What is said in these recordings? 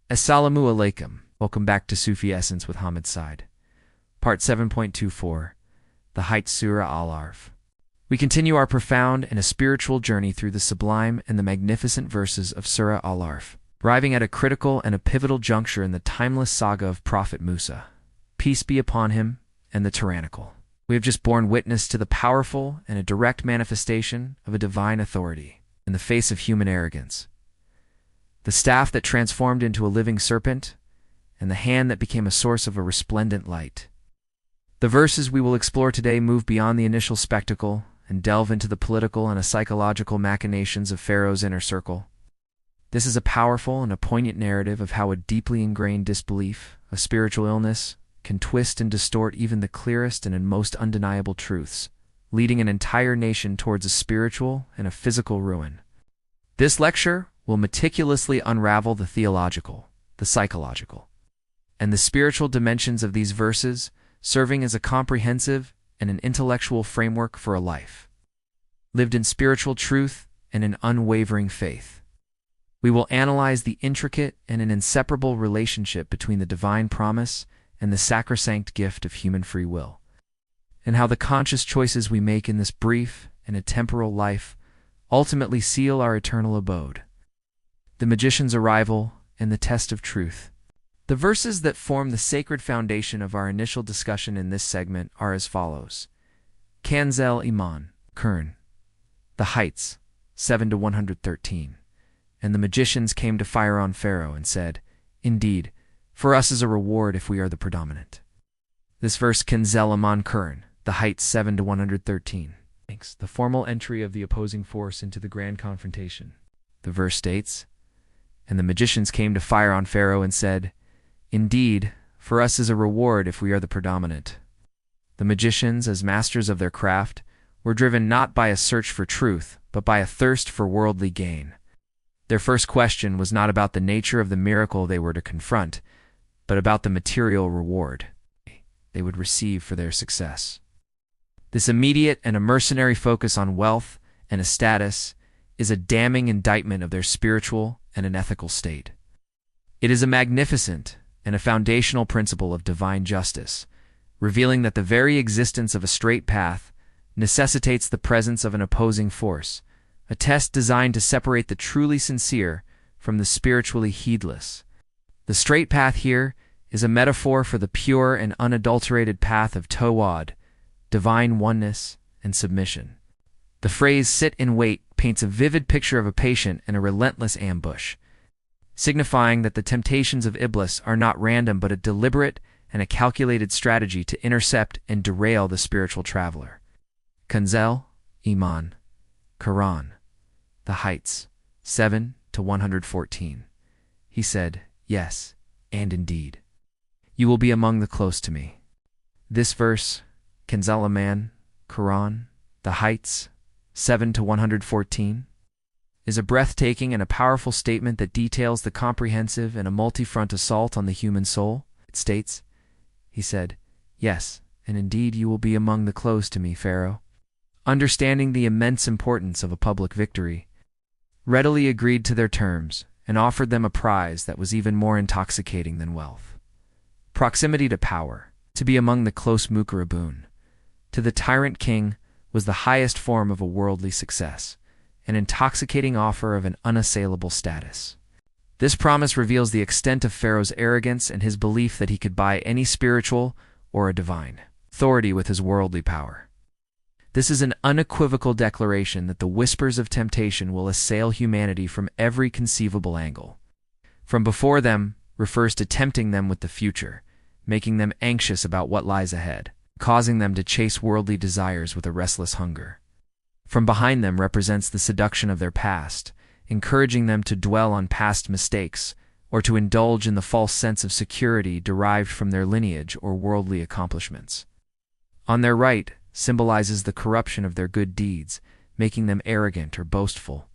Assalamu alaikum. Welcome back to Sufi Essence with Hammad Syed. Part 7.24, The Heights Surah Al-A'raf. We continue our profound and a spiritual journey through the sublime and the magnificent verses of Surah Al-A'raf, arriving at a critical and a pivotal juncture in the timeless saga of Prophet Musa, peace be upon him, and the tyrannical. We have just borne witness to the powerful and a direct manifestation of a divine authority in the face of human arrogance. The staff that transformed into a living serpent, and the hand that became a source of a resplendent light. The verses we will explore today move beyond the initial spectacle and delve into the political and a psychological machinations of Pharaoh's inner circle. This is a powerful and a poignant narrative of how a deeply ingrained disbelief, a spiritual illness, can twist and distort even the clearest and most undeniable truths, leading an entire nation towards a spiritual and a physical ruin. This lecture will meticulously unravel the theological, the psychological, and the spiritual dimensions of these verses, serving as a comprehensive and an intellectual framework for a life lived in spiritual truth and in unwavering faith. We will analyze the intricate and an inseparable relationship between the divine promise and the sacrosanct gift of human free will, and how the conscious choices we make in this brief and a temporal life ultimately seal our eternal abode. The magician's arrival and the test of truth. The verses that form the sacred foundation of our initial discussion in this segment are as follows. Kanzul Iman, Quran, the heights, 7-113. And the magicians came to fire on Pharaoh and said, "Indeed, for us is a reward if we are the predominant." This verse, Kanzul Iman Quran, the heights, 7-113. The formal entry of the opposing force into the grand confrontation. The verse states, "And the magicians came to fire on Pharaoh and said, Indeed, for us is a reward if we are the predominant." The magicians, as masters of their craft, were driven not by a search for truth, but by a thirst for worldly gain. Their first question was not about the nature of the miracle they were to confront, but about the material reward they would receive for their success. This immediate and a mercenary focus on wealth and a status is a damning indictment of their spiritual and an ethical state. It is a magnificent and a foundational principle of divine justice, revealing that the very existence of a straight path necessitates the presence of an opposing force, a test designed to separate the truly sincere from the spiritually heedless. The straight path here is a metaphor for the pure and unadulterated path of Tawad, divine oneness and submission. The phrase "sit in wait" paints a vivid picture of a patient and a relentless ambush, signifying that the temptations of Iblis are not random but a deliberate and a calculated strategy to intercept and derail the spiritual traveler. Kanzul Iman Quran, the heights, 7-114. He said, "Yes, and indeed, you will be among the close to me." This verse, Kanzul Iman Quran, the heights, 7-114, is a breathtaking and a powerful statement that details the comprehensive and a multi-front assault on the human soul. It states, he said, "Yes, and indeed you will be among the close to me, Pharaoh." Understanding the immense importance of a public victory, readily agreed to their terms and offered them a prize that was even more intoxicating than wealth. Proximity to power, to be among the close Mukarrabun, to the tyrant king was the highest form of a worldly success, an intoxicating offer of an unassailable status. This promise reveals the extent of Pharaoh's arrogance and his belief that he could buy any spiritual or a divine authority with his worldly power. This is an unequivocal declaration that the whispers of temptation will assail humanity from every conceivable angle. From before them refers to tempting them with the future, making them anxious about what lies ahead, causing them to chase worldly desires with a restless hunger. From behind them represents the seduction of their past, encouraging them to dwell on past mistakes or to indulge in the false sense of security derived from their lineage or worldly accomplishments. On their right symbolizes the corruption of their good deeds, making them arrogant or boastful.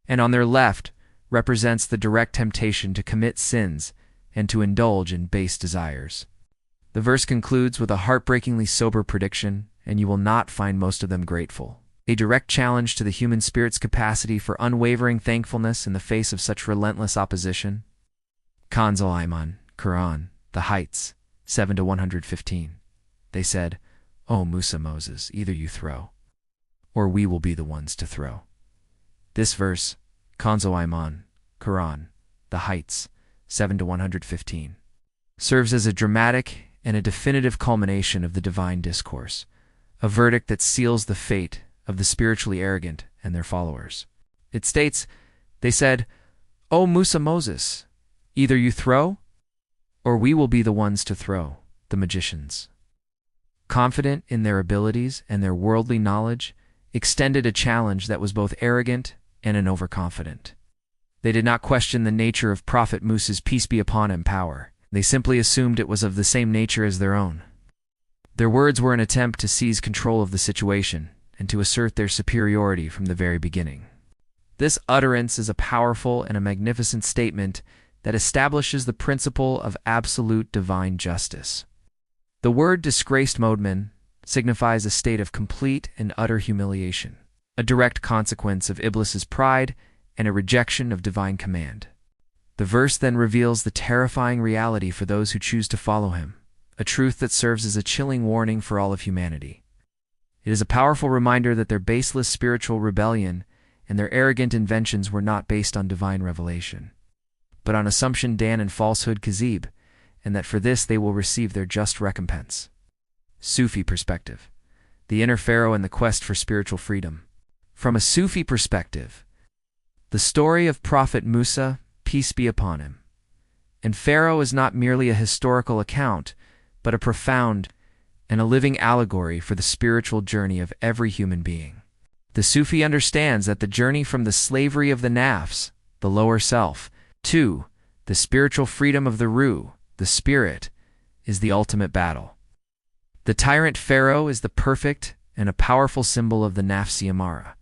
And on their left represents the direct temptation to commit sins and to indulge in base desires. The verse concludes with a heartbreakingly sober prediction, and you will not find most of them grateful. A direct challenge to the human spirit's capacity for unwavering thankfulness in the face of such relentless opposition. Kanzul Iman, Quran, The Heights, 7 to 115. They said, "O Musa Moses, either you throw, or we will be the ones to throw." This verse, Kanzul Iman, Quran, The Heights, 7 to 115, serves as a dramatic and a definitive culmination of the divine discourse, a verdict that seals the fate of the spiritually arrogant and their followers. It states, they said, "O Musa Moses, either you throw, or we will be the ones to throw," the magicians, confident in their abilities and their worldly knowledge, extended a challenge that was both arrogant and an overconfident. They did not question the nature of Prophet Musa's peace be upon him power. They simply assumed it was of the same nature as their own. Their words were an attempt to seize control of the situation and to assert their superiority from the very beginning. This utterance is a powerful and a magnificent statement that establishes the principle of absolute divine justice. The word disgraced modeman signifies a state of complete and utter humiliation, a direct consequence of Iblis's pride and a rejection of divine command. The verse then reveals the terrifying reality for those who choose to follow him, a truth that serves as a chilling warning for all of humanity. It is a powerful reminder that their baseless spiritual rebellion and their arrogant inventions were not based on divine revelation, but on assumption dan and falsehood kazib, and that for this they will receive their just recompense. Sufi perspective. The inner Pharaoh and the quest for spiritual freedom. From a Sufi perspective, the story of Prophet Musa, peace be upon him, and Pharaoh is not merely a historical account, but a profound and a living allegory for the spiritual journey of every human being. The Sufi understands that the journey from the slavery of the nafs, the lower self, to the spiritual freedom of the ruh, the spirit, is the ultimate battle. The tyrant Pharaoh is the perfect and a powerful symbol of the nafsi amara,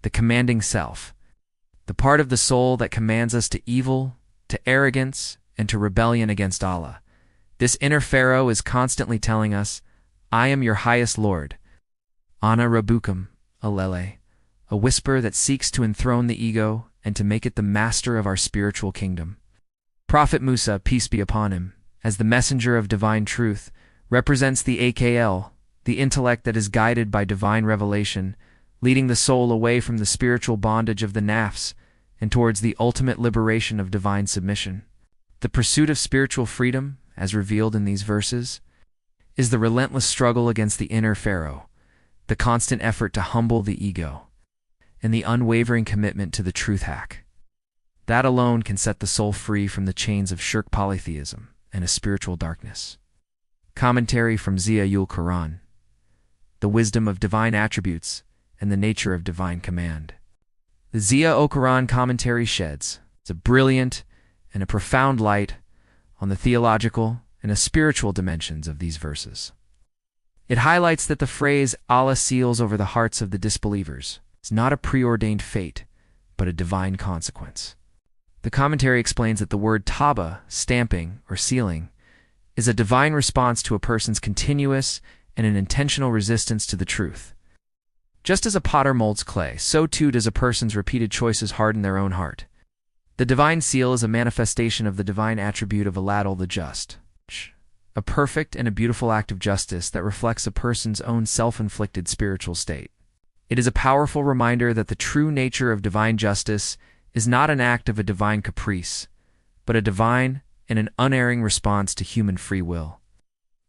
the commanding self, the part of the soul that commands us to evil, to arrogance, and to rebellion against Allah. This inner Pharaoh is constantly telling us, "I am your highest Lord. Ana Rabbukum, Alele," a whisper that seeks to enthrone the ego and to make it the master of our spiritual kingdom. Prophet Musa, peace be upon him, as the messenger of divine truth, represents the AKL, the intellect that is guided by divine revelation, leading the soul away from the spiritual bondage of the nafs and towards the ultimate liberation of divine submission. The pursuit of spiritual freedom, as revealed in these verses, is the relentless struggle against the inner Pharaoh, the constant effort to humble the ego, and the unwavering commitment to the truth hack. That alone can set the soul free from the chains of shirk polytheism and a spiritual darkness. Commentary from Ziaul Quran. The wisdom of divine attributes and the nature of divine command. The Ziaul Quran commentary sheds a brilliant and a profound light on the theological and the spiritual dimensions of these verses. It highlights that the phrase Allah seals over the hearts of the disbelievers is not a preordained fate, but a divine consequence. The commentary explains that the word taba, stamping or sealing, is a divine response to a person's continuous and an intentional resistance to the truth. Just as a potter molds clay, so too does a person's repeated choices harden their own heart. The divine seal is a manifestation of the divine attribute of Aladul the Just, a perfect and a beautiful act of justice that reflects a person's own self-inflicted spiritual state. It is a powerful reminder that the true nature of divine justice is not an act of a divine caprice, but a divine and an unerring response to human free will.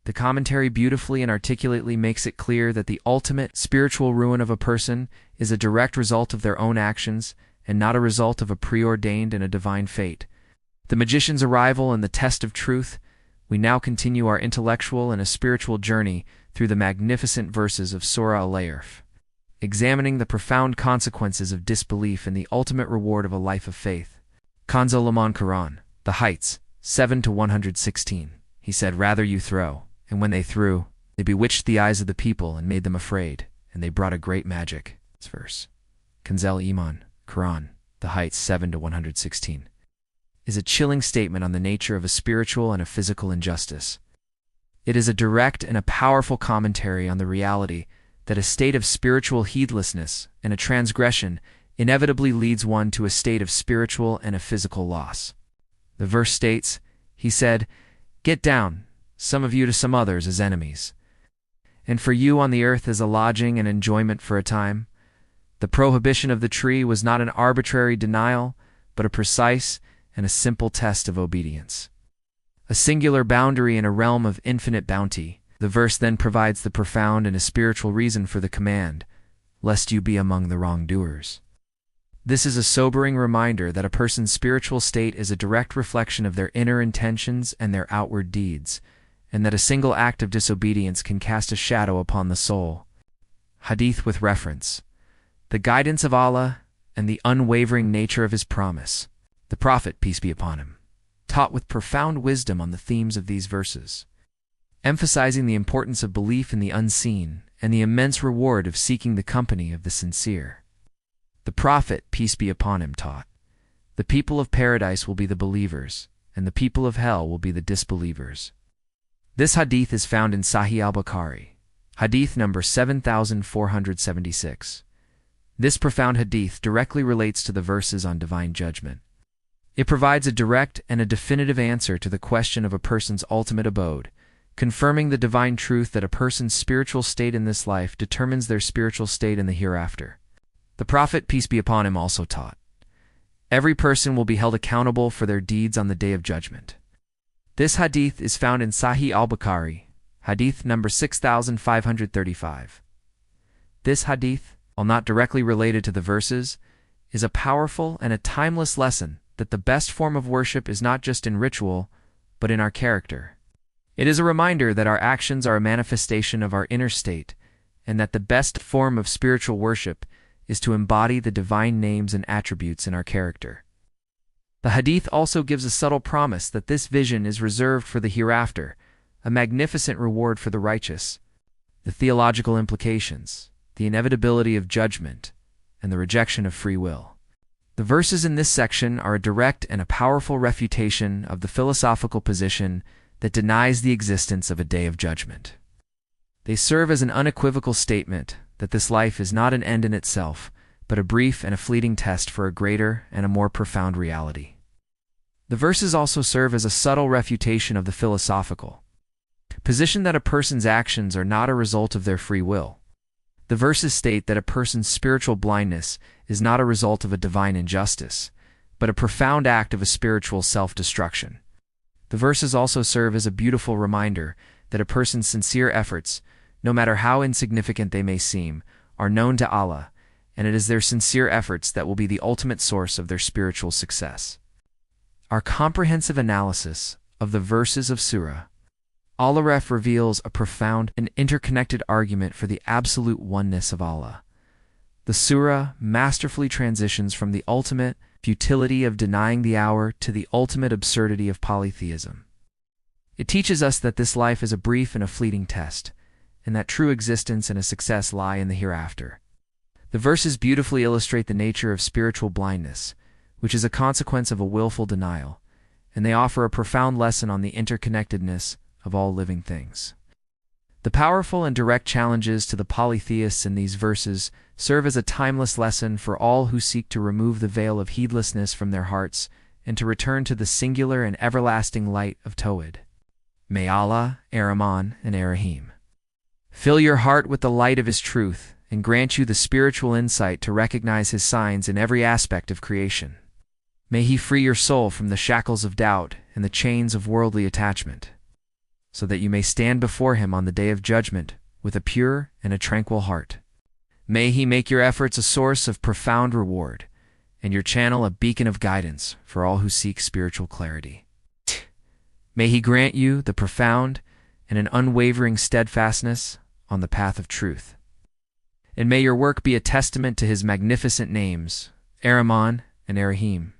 The commentary beautifully and articulately makes it clear that the ultimate spiritual ruin of a person is a direct result of their own actions and not a result of a preordained and a divine fate. The magician's arrival and the test of truth, we now continue our intellectual and a spiritual journey through the magnificent verses of Surah Al-A'raf, examining the profound consequences of disbelief and the ultimate reward of a life of faith. Kanzul Iman Quran, The Heights, 7 to 116. He said, "Rather you throw." And when they threw, they bewitched the eyes of the people and made them afraid, and they brought a great magic. This verse, Kanzul Iman, Quran, The Heights, 7 to 116, is a chilling statement on the nature of a spiritual and a physical injustice. It is a direct and a powerful commentary on the reality that a state of spiritual heedlessness and a transgression inevitably leads one to a state of spiritual and a physical loss. The verse states, He said, "Get down, some of you to some others as enemies. And for you on the earth is a lodging and enjoyment for a time." The prohibition of the tree was not an arbitrary denial, but a precise and a simple test of obedience. A singular boundary in a realm of infinite bounty. The verse then provides the profound and a spiritual reason for the command, lest you be among the wrongdoers. This is a sobering reminder that a person's spiritual state is a direct reflection of their inner intentions and their outward deeds, and that a single act of disobedience can cast a shadow upon the soul. Hadith with reference: the guidance of Allah and the unwavering nature of His promise. The Prophet, peace be upon him, taught with profound wisdom on the themes of these verses, emphasizing the importance of belief in the unseen and the immense reward of seeking the company of the sincere. The Prophet, peace be upon him, taught, "The people of paradise will be the believers, and the people of hell will be the disbelievers." This hadith is found in Sahih al-Bukhari, hadith number 7476. This profound hadith directly relates to the verses on divine judgment. It provides a direct and a definitive answer to the question of a person's ultimate abode, confirming the divine truth that a person's spiritual state in this life determines their spiritual state in the hereafter. The Prophet, peace be upon him, also taught, "Every person will be held accountable for their deeds on the Day of Judgment." This hadith is found in Sahih al-Bukhari, hadith number 6535. This hadith, while not directly related to the verses, is a powerful and a timeless lesson that the best form of worship is not just in ritual, but in our character. It is a reminder that our actions are a manifestation of our inner state, and that the best form of spiritual worship is to embody the divine names and attributes in our character. The hadith also gives a subtle promise that this vision is reserved for the hereafter, a magnificent reward for the righteous. The theological implications, the inevitability of judgment, and the rejection of free will. The verses in this section are a direct and a powerful refutation of the philosophical position that denies the existence of a day of judgment. They serve as an unequivocal statement that this life is not an end in itself, but a brief and a fleeting test for a greater and a more profound reality. The verses also serve as a subtle refutation of the philosophical position that a person's actions are not a result of their free will. The verses state that a person's spiritual blindness is not a result of a divine injustice, but a profound act of a spiritual self-destruction. The verses also serve as a beautiful reminder that a person's sincere efforts, no matter how insignificant they may seem, are known to Allah, and it is their sincere efforts that will be the ultimate source of their spiritual success. Our comprehensive analysis of the verses of Surah Al-A'raf reveals a profound and interconnected argument for the absolute oneness of Allah. The surah masterfully transitions from the ultimate futility of denying the hour to the ultimate absurdity of polytheism. It teaches us that this life is a brief and a fleeting test, and that true existence and a success lie in the hereafter. The verses beautifully illustrate the nature of spiritual blindness, which is a consequence of a willful denial, and they offer a profound lesson on the interconnectedness of all living things. The powerful and direct challenges to the polytheists in these verses serve as a timeless lesson for all who seek to remove the veil of heedlessness from their hearts and to return to the singular and everlasting light of Tawhid. May Allah, Ar-Rahman, and Ar-Rahim fill your heart with the light of His truth and grant you the spiritual insight to recognize His signs in every aspect of creation. May He free your soul from the shackles of doubt and the chains of worldly attachment, so that you may stand before Him on the day of judgment with a pure and a tranquil heart. May He make your efforts a source of profound reward, and your channel a beacon of guidance for all who seek spiritual clarity. May He grant you the profound and an unwavering steadfastness on the path of truth. And may your work be a testament to His magnificent names, Ar-Rahman and Ar-Rahim.